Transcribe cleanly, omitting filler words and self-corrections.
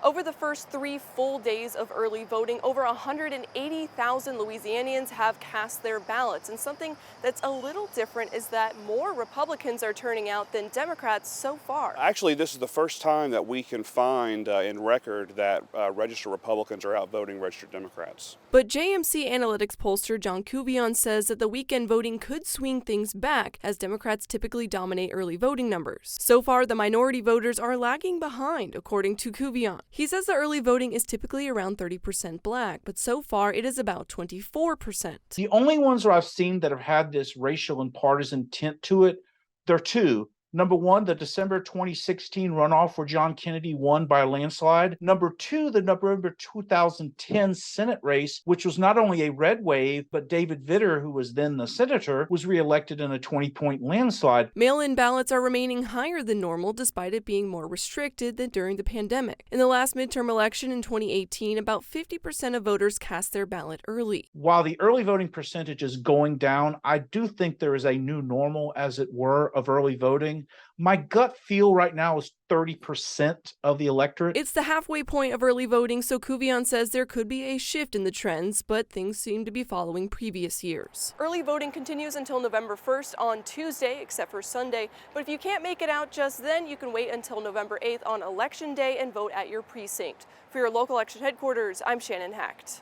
Over the first 3 full days of early voting, over 180,000 Louisianians have cast their ballots. And something that's a little different is that more Republicans are turning out than Democrats so far. Actually, this is the first time that we can find in record that registered Republicans are outvoting registered Democrats. But JMC Analytics pollster John Cuvion says that the weekend voting could swing things back, as Democrats typically dominate early voting numbers. So far, the minority voters are lagging behind, according to Cuvion. He says the early voting is typically around 30% black, but so far it is about 24%. The only ones where I've seen that have had this racial and partisan tint to it, there are two. Number one, the December 2016 runoff where John Kennedy won by a landslide. Number two, the November 2010 Senate race, which was not only a red wave, but David Vitter, who was then the senator, was reelected in a 20-point landslide. Mail-in ballots are remaining higher than normal despite it being more restricted than during the pandemic. In the last midterm election in 2018, about 50% of voters cast their ballot early. While the early voting percentage is going down, I do think there is a new normal, as it were, of early voting. My gut feel right now is 30% of the electorate. It's the halfway point of early voting, so Cuvion says there could be a shift in the trends, but things seem to be following previous years. Early voting continues until November 1st on Tuesday, except for Sunday. But if you can't make it out just then, you can wait until November 8th on Election Day and vote at your precinct. For your local election headquarters, I'm Shannon Hecht.